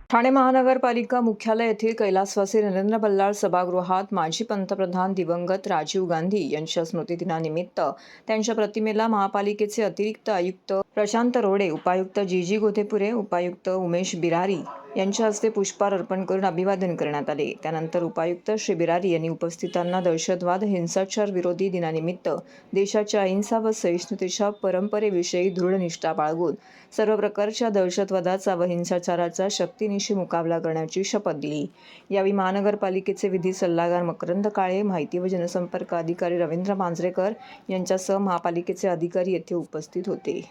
ठाणे महानगरपालिका मुख्यालय येथील कैलासवासी नरेंद्र बल्लाळ सभागृहात माजी पंतप्रधान दिवंगत राजीव गांधी यांच्या स्मृतिदिनानिमित्त त्यांच्या प्रतिमेला महापालिकेचे अतिरिक्त आयुक्त प्रशांत रोडे, उपायुक्त जी गोतेपुरे, उपायुक्त उमेश बिरारी यांच्या हस्ते पुष्पहार अर्पण करून अभिवादन करण्यात आले। त्यानंतर उपायुक्त श्री बिरारी यांनी उपस्थितांना दहशतवाद हिंसाचार विरोधी दिनानिमित्त देशाच्या अहिंसा व सहिष्णुतेच्या परंपरेविषयी दृढ निष्ठा बाळगून सर्व प्रकारच्या दहशतवादाचा व हिंसाचाराचा शक्तीनिशी मुकाबला करण्याची शपथ दिली। यावेळी महानगरपालिकेचे विधी सल्लागार मकरंद काळे, माहिती व जनसंपर्क अधिकारी रवींद्र मांजरेकर यांच्यासह महापालिकेचे अधिकारी येथे उपस्थित होते।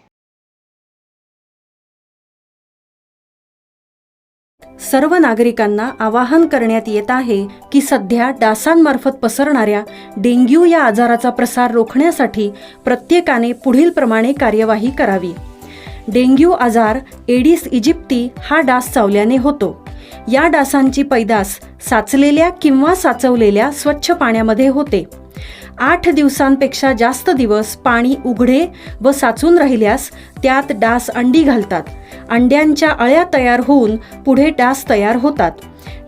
सर्व नागरिकांना आवाहन करण्यात येत आहे की सध्या डासांमार्फत पसरणाऱ्या डेंग्यू या आजाराचा प्रसार रोखण्यासाठी प्रत्येकाने पुढील प्रमाणे कार्यवाही करावी। डेंग्यू आजार एडिस इजिप्ती हा डास चावल्याने होतो। या डासांची पैदास साचलेल्या किंवा साचवलेल्या स्वच्छ पाण्यामध्ये होते। 8 दिवसांपेक्षा जास्त दिवस पाणी उघडे व साचून राहिल्यास त्यात डास अंडी घालतात। अंड्यांच्या अळ्या तयार होऊन पुढे डास तयार होतात।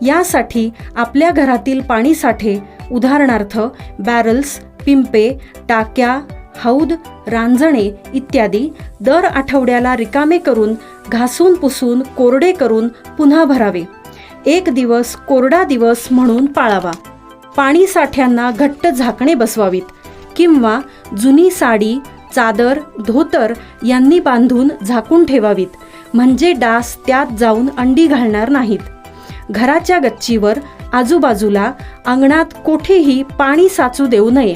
यासाठी आपल्या घरातील पाणी साठे उदाहरणार्थ बॅरल्स, पिंपे, टाक्या, हौद, रांजणे इत्यादी दर आठवड्याला रिकामे करून घासून पुसून कोरडे करून पुन्हा भरावे। 1 दिवस कोरडा दिवस म्हणून पाळावा। पाणी साठ्यांना घट्ट झाकणे बसवावीत किंवा जुनी साडी, चादर, धोतर यांनी बांधून झाकून ठेवावीत, म्हणजे डास त्यात जाऊन अंडी घालणार नाहीत। घराच्या गच्चीवर, आजूबाजूला, अंगणात कोठेही पाणी साचू देऊ नये।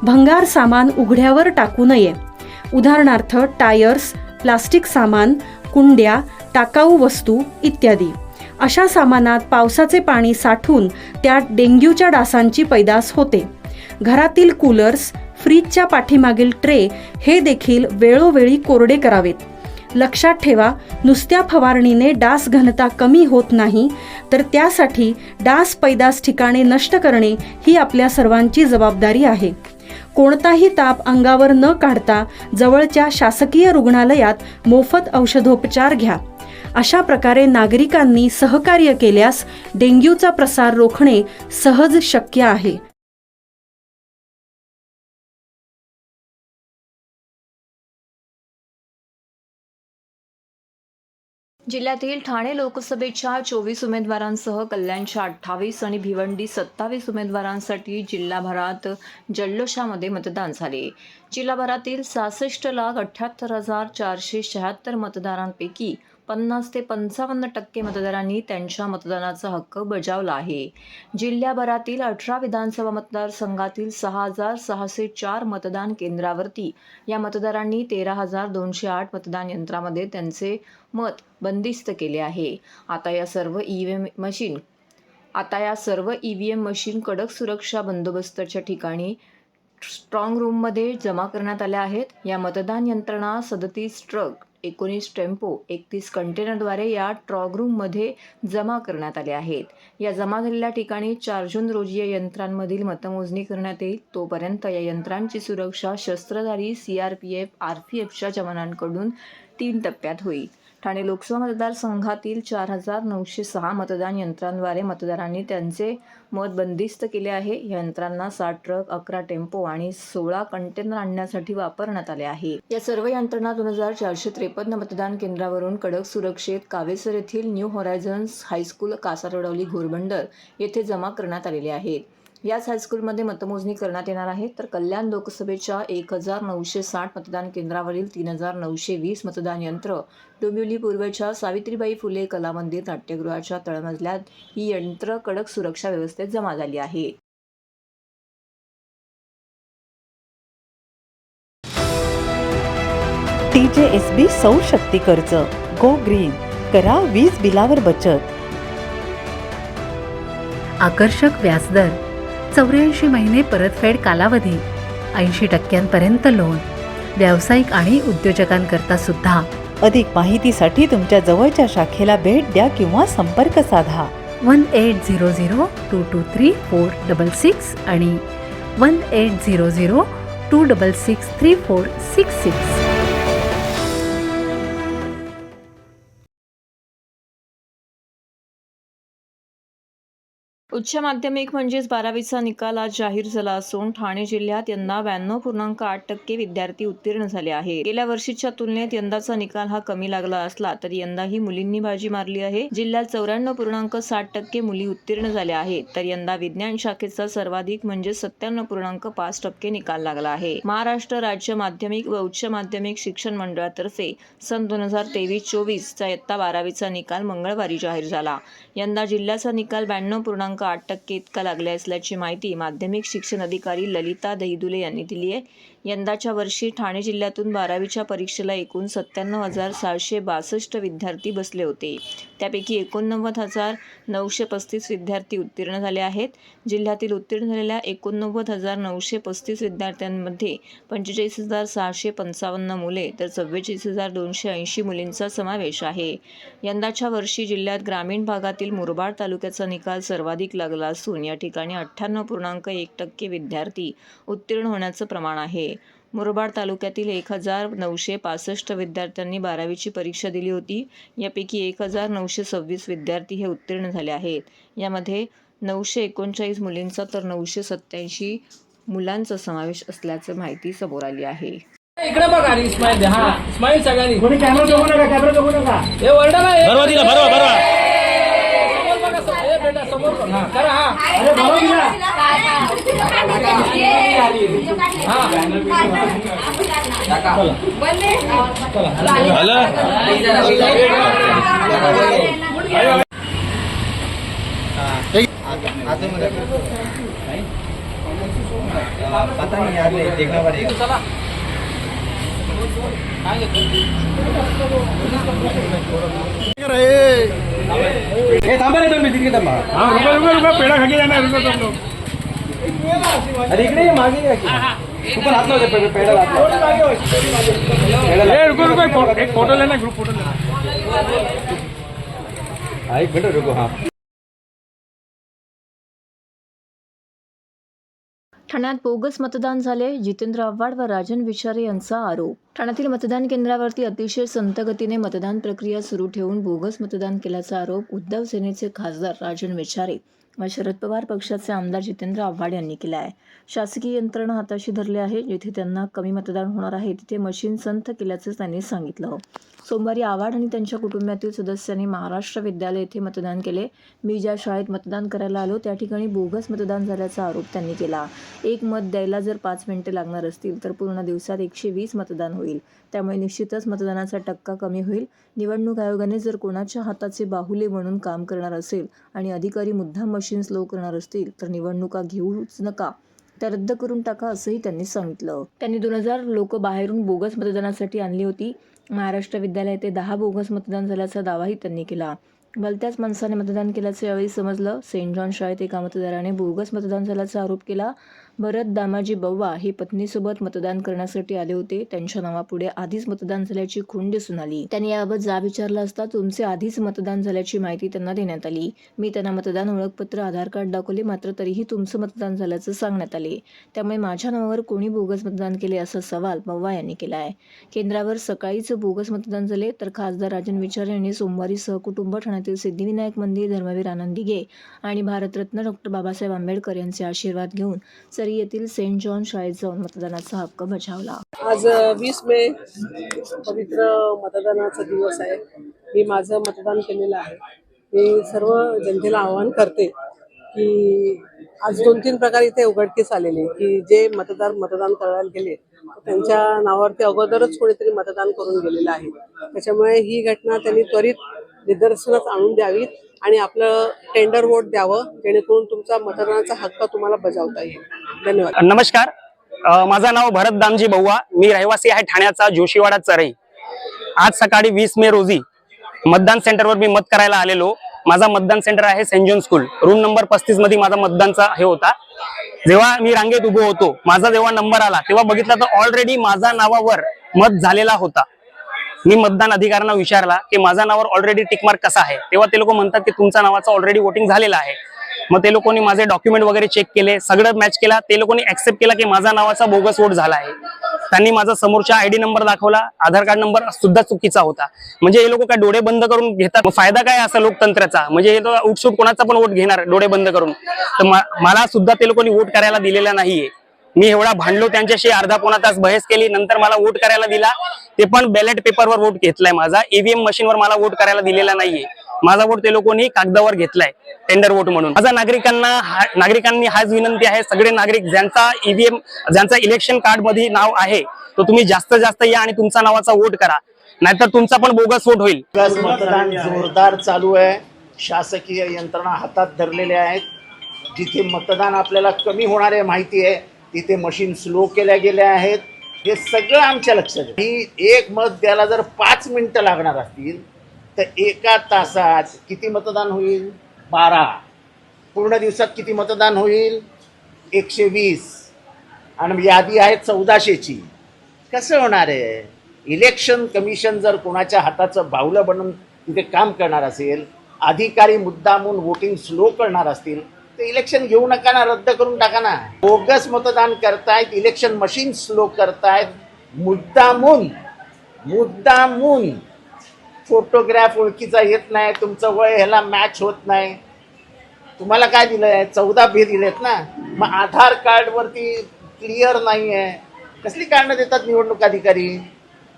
भंगार सामान उघड्यावर टाकू नये, उदाहरणार्थ टायर्स, प्लास्टिक सामान, कुंड्या, टाकाऊ वस्तू इत्यादी। अशा सामानात पावसाचे पाणी साठून त्यात डेंग्यूच्या डासांची पैदास होते। घरातील कूलर्स, फ्रीजच्या पाठीमागील ट्रे हे देखील वेळोवेळी कोरडे करावेत। लक्षात ठेवा, नुसत्या फवारणीने डास घनता कमी होत नाही, तर त्यासाठी डास पैदास ठिकाणे नष्ट करणे ही आपल्या सर्वांची जबाबदारी आहे। कोणताही ताप अंगावर न काढता जवळच्या शासकीय रुग्णालयात मोफत औषधोपचार घ्या। अशा प्रकारे नागरिकांनी सहकार्य केल्यास डेंग्यूचा प्रसार रोखणे सहज शक्य आहे। जिल्ह्यातील ठाणे लोकसभेच्या 24 उमेदवारांसह कल्याणच्या 28 आणि भिवंडी 27 उमेदवारांसाठी जिल्हाभरात जल्लोषामध्ये मतदान झाले। जिल्हाभरातील 66,78,476 मतदारांपैकी 50 ते 55% मतदारांनी त्यांच्या मतदानाचा हक्क बजावला आहे। जिल्ह्याभरातील 18 विधानसभा मतदारसंघातील 6,604 मतदान केंद्रावरती या मतदारांनी 13,208 मतदान यंत्रामध्ये त्यांचे मत बंदिस्त केले आहे। आता या सर्व ईव्हीएम मशीन कडक सुरक्षा बंदोबस्ताच्या ठिकाणी स्ट्रॉंग रूममध्ये जमा करण्यात आल्या आहेत। या मतदान यंत्रणा 37 ट्रक, 19 टेम्पो, 31 कंटेनरद्वारे या स्ट्रॉंग रूममध्ये जमा करण्यात आले आहेत। या जमा झालेल्या ठिकाणी 4 जून रोजी या यंत्रांमधील मतमोजणी करण्यात येईल। तोपर्यंत या यंत्रांची सुरक्षा शस्त्रधारी CRPF, RPFच्या जवानांकडून 3 टप्प्यात होईल। ठाणे लोकसभा मतदारसंघातील 4,906 मतदान यंत्रांद्वारे मतदारांनी त्यांचे मत बंदिस्त केले आहे। या यंत्रांना 7 ट्रक, 11 टेम्पो आणि 16 कंटेनर आणण्यासाठी वापरण्यात आले आहे। या सर्व यंत्रणा 2,453 मतदान केंद्रावरून कडक सुरक्षेत कावेसर येथील new horizons high school, Kasarvadavali, Ghodbunder येथे जमा करण्यात आलेले आहेत। याच हायस्कूलमध्ये मतमोजणी करण्यात येणार आहे। तर कल्याण लोकसभेच्या 1,960 मतदान केंद्रावरील 3,920 मतदान यंत्र डोंबिवली पूर्वच्या सावित्रीबाई फुले कला मंदिर नाट्यगृहाच्या तळमजल्यात ही यंत्र कडक सुरक्षा व्यवस्थेत जमा झाली आहेत। TJSB सौर शक्ती कर्ज, गो ग्रीन, करा वीज बिलावर बचत। आकर्षक व्याजदर, 84 महिने परतफेड कालावधी, 80% लोन, व्यावसायिक आणि उद्योजकांकरता सुद्धा। अधिक माहितीसाठी तुमच्या जवळच्या शाखेला भेट द्या किंवा संपर्क साधा। 1800-223-466 आणि 1800-266-3466। उच्च माध्यमिक म्हणजेच 12वीचा निकाल आज जाहीर झाला असून ठाणे जिल्ह्यात यंदा 92.8% विद्यार्थी उत्तीर्ण झाले आहेत. गेल्या वर्षीच्या तुलनेत यंदाचा निकाल हा कमी लागला असला तरी यंदाही मुलींनी बाजी मारली आहे. जिल्ह्यात 94.7% मुली उत्तीर्ण झाल्या आहेत, तर यंदा विज्ञान शाखेचा सर्वाधिक म्हणजे 97.5% निकाल लागला आहे. महाराष्ट्र राज्य माध्यमिक व उच्च माध्यमिक शिक्षण मंडळातर्फे सन 2023-24 चा इयत्ता 12वीचा निकाल मंगळवारी जाहीर झाला. यंदा जिल्ह्याचा निकाल 92.8% इतका लागला असल्याची माहिती माध्यमिक शिक्षण अधिकारी ललिता दहिदुले यांनी दिली आहे. यंदाच्या वर्षी ठाणे जिल्ह्यातून 12वीच्या परीक्षेला एकूण 97,762 विद्यार्थी बसले होते. त्यापैकी 89,935 विद्यार्थी उत्तीर्ण झाले आहेत. जिल्ह्यातील उत्तीर्ण झालेल्या 89,935 विद्यार्थ्यांमध्ये 45,655 मुले तर 44,280 मुलींचा समावेश आहे. यंदाच्या वर्षी जिल्ह्यात ग्रामीण भागातील मुरबाड तालुक्याचा निकाल सर्वाधिक लागला असून या ठिकाणी 98.1% विद्यार्थी उत्तीर्ण होण्याचं प्रमाण आहे. मुरबाड तालुक्यातील 1,965 विद्यार्थ्यांनी 12वीची परीक्षा दिली होती. यापैकी 1,926 विद्यार्थी हे उत्तीर्ण झाले आहेत. यामध्ये 939 मुलींचा तर 987 मुलांचा समावेश असल्याचं माहिती समोर आली आहे. इकडे बघा आणि स्माइल द्या. हा स्माइल सगळ्यांनी कोणी कॅमेरा बघू नका, कॅमेरा बघू नका. हे वर्ड ना बरोबर दिला, बरोबर बरोबर. समोर बघा, हे बेटा समोर बघा. करा हा. अरे बरोबर दिला. पता नहीं यार, देखना पड़ेगा. चला थांबा रे तुम्ही तिथे थांबा. पेढा खाली जाणार. अरे इकडे ये, मागे या की. तू पण हात लावते पेढा हात लाव. एक फोटो लेना, ग्रुप फोटो लेना. हा एक मिनिट रुको. हा ठाण्यात बोगस मतदान झाले, जितेंद्र आव्हाड व राजन विचारे यांचा आरोप. ठाण्यातील मतदान केंद्रावरती अतिशय संथ गतीने मतदान प्रक्रिया सुरू ठेवून बोगस मतदान केल्याचा आरोप उद्धव सेनेचे खासदार राजन विचारे व शरद पवार पक्षाचे आमदार जितेंद्र आव्हाड यांनी केला आहे. शासकीय यंत्रणा हाताशी धरली आहे. जिथे त्यांना कमी मतदान होणार आहे तिथे मशीन संथ केल्याचे त्यांनी सांगितलं. सोमवारी आव्हाड आणि त्यांच्या कुटुंबातील सदस्यांनी महाराष्ट्र विद्यालय येथे मतदान केले. मी ज्या शाळेत मतदान करायला आलो त्या ठिकाणी बोगस मतदान झाल्याचा आरोप त्यांनी केला. एक मत द्यायला जर 5 मिनिटे लागणार असतील तर पूर्ण दिवसात 120 मतदान होईल. त्यामुळे निश्चितच मतदानाचा टक्का कमी होईल. निवडणूक आयोगाने जर कोणाच्या हाताचे बाहुले म्हणून काम करणार असेल आणि अधिकारी मुद्दाम मशीन स्लो करणार असतील तर निवडणुका घेऊच नका, त्या रद्द करून टाका असंही त्यांनी सांगितलं. त्यांनी 2000 लोक बाहेरून बोगस मतदानासाठी आणली होती. महाराष्ट्र विद्यालय येथे 10 बोगस मतदान झाल्याचा दावाही त्यांनी केला. भलत्याच माणसाने मतदान केल्याचं यावेळी समजलं. सेंट जॉन शाळेत एका मतदाराने बोगस मतदान झाल्याचा आरोप केला. भरत दामाजी बव्वा हे पत्नीसोबत मतदान करण्यासाठी आले होते. त्यांच्या नावापुढे आधीच मतदान झाल्याची खूण दिसून आली. त्यांनी याबाबत जाब विचारला असता तुमचे आधीच मतदान झाल्याची माहिती त्यांना देण्यात आली. मी त्यांना मतदान ओळखपत्र, आधार कार्ड दाखवले, मात्र तरीही तुमचं मतदान झाल्याचं सांगण्यात आले. त्यामुळे माझ्या नावावर कोणी बोगस मतदान केले असा सवाल बव्वा यांनी केला आहे. केंद्रावर सकाळीच बोगस मतदान झाले तर खासदार राजन विचारे यांनी सोमवारी सहकुटुंब ठाण्यातील सिद्धिविनायक मंदिर, धर्मवीर आनंद दिघे आणि भारतरत्न डॉक्टर बाबासाहेब आंबेडकर यांचे आशीर्वाद घेऊन सरी येथील सेंट जॉन शाळेत जाऊन मतदानाचा हक्क बजावला. आज 20 मे पवित्र मतदानाचा दिवस आहे. मी माझं मतदान केलेलं आहे. मी सर्व जनतेला आवाहन करते की आज 2-3 प्रकार इथे उघडकीस आलेले की जे मतदान करायला गेले त्यांच्या नावावरती अगोदरच कोणीतरी मतदान करून गेलेलं आहे. त्याच्यामुळे ही घटना त्यांनी त्वरित निदर्शनास आणून द्यावीत आणि आपलं टेंडर वोट द्यावं, जेणेकरून तुमचा मतदानाचा हक्क तुम्हाला बजावता येईल. धन्यवाद. नमस्कार, माझं नाव भरत दामजी बव्वा. मी रहिवासी आहे ठाण्याचा जोशीवाडा चरई. आज सकाळी 20 मे रोजी मतदान सेंटरवर मी मत करायला आलेलो. माझा मतदान सेंटर आहे saint John school, room number 35 मध्ये माझा मतदानचा हे होता. जेव्हा मी रांगेत उभो होतो, माझा जेव्हा नंबर आला तेव्हा बघितलं तर ऑलरेडी माझ्या नावावर मत झालेला होता. मी मतदान अधिकाऱ्यांना विचारला की माझ्या नावावर ऑलरेडी टिकमार्क कसा आहे, तेव्हा ते लोक म्हणतात की तुमच्या नावाचं ऑलरेडी वोटिंग झालेलं आहे. मग ते लोकांनी माझे डॉक्युमेंट वगैरे चेक केले, सगळं मॅच केला. ते लोकांनी ऍक्सेप्ट केला की माझा नावाचा बोगस वोट झाला आहे. त्यांनी माझा समोरचा आयडी नंबर दाखवला, आधार कार्ड नंबर सुद्धा चुकीचा होता. म्हणजे हे लोक काय डोळे बंद करून घेतात? मग फायदा काय असा लोकतंत्राचा? म्हणजे हे तो उठसूट कोणाचा पण वोट घेणार डोळे बंद करून. तर मला सुद्धा ते लोकांनी वोट करायला दिलेला नाहीये. मी एवढा भांडलो त्यांच्याशी, अर्धा पोणा तास बहस केली, नंतर मला वोट करायला दिला. ते पण बॅलेट पेपरवर वोट घेतलाय माझा, ईव्हीएम मशीनवर मला वोट करायला दिलेला नाहीये. माझा वोट ते लोकांनी कागदावर घेतलाय टेंडर वोट म्हणून. माझा नागरिकांनी हाच विनंती आहे, सगळे नागरिक ज्यांचा इलेक्शन कार्ड मध्ये नाव आहे, तो तुम्ही जास्तीत जास्त या आणि तुमचा नावाचा वोट करा, नाहीतर तुमचा पण बोगस वोट होईल. मतदान जोरदार चालू आहे. शासकीय यंत्रणा हातात धरलेल्या आहेत. जिथे मतदान आपल्याला कमी होणार आहे माहिती आहे, तिथे मशीन स्लो केल्या गेल्या आहेत. हे सगळं आमच्या लक्षात आहे. ही एक मत द्यायला जर 5 मिनिटं लागणार असतील तर एका तासात किती मतदान होईल? 12. पूर्ण दिवसात किती मतदान होईल? 120. आणि यादी आहे 1400ची. कसं होणार आहे? इलेक्शन कमिशन जर कोणाच्या हाताचं बाहुलं बनून तिथे काम करणार असेल, अधिकारी मुद्दामून वोटिंग स्लो करणार असतील, तर इलेक्शन घेऊ नका ना, रद्द करून टाका ना. बोगस मतदान करतायत, इलेक्शन मशीन स्लो करतायत, मुद्दामून फोटोग्राफ ओळखीचा येत नाही, तुमचं वय ह्याला मॅच होत नाही. तुम्हाला काय दिलंय? 14 दिलेत ना. मग आधार कार्ड वरती क्लिअर नाही आहे. कसली कारणं देतात निवडणूक अधिकारी?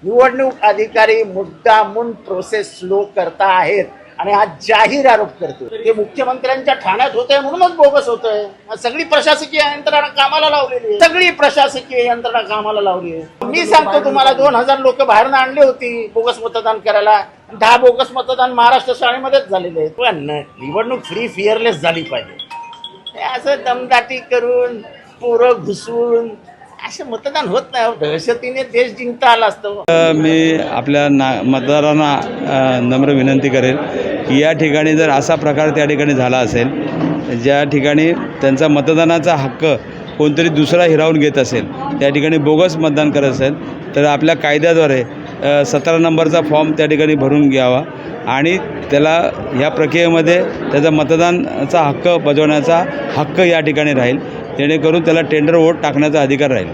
निवडणूक अधिकारी मुद्दामून प्रोसेस स्लो करता आहेत आणि हा जाहीर आरोप करतो. ते मुख्यमंत्र्यांच्या ठाण्यात होतंय म्हणूनच बोगस होतंय. सगळी प्रशासकीय यंत्रणा कामाला लावलेली आहे. मी सांगतो तुम्हाला, 2000 लोक बाहेरनं आणली होती बोगस मतदान करायला. 10 बोगस मतदान महाराष्ट्र शाळेमध्येच झालेले आहेत. पण निवडणूक फ्री फिअरलेस झाली पाहिजे. असं दमदाटी करून पोरं घुसून असं मतदान होत नाही. दहशतीने देश जिंकता आला असतो. मी आपल्या मतदारांना नम्र विनंती करेल की या ठिकाणी जर असा प्रकार त्या ठिकाणी झाला असेल, ज्या ठिकाणी त्यांचा मतदानाचा हक्क कोणतरी दुसरा हिरावून घेत असेल, त्या ठिकाणी बोगस मतदान करत असेल, तर आपल्या कायद्याद्वारे 17 नंबरचा फॉर्म त्या ठिकाणी भरून घ्यावा आणि त्याला या प्रक्रियेमध्ये त्याचा मतदानाचा हक्क बजावण्याचा हक्क या ठिकाणी राहील, जेणेकरून त्याला टेंडर वोट टाकण्याचा अधिकार राहील.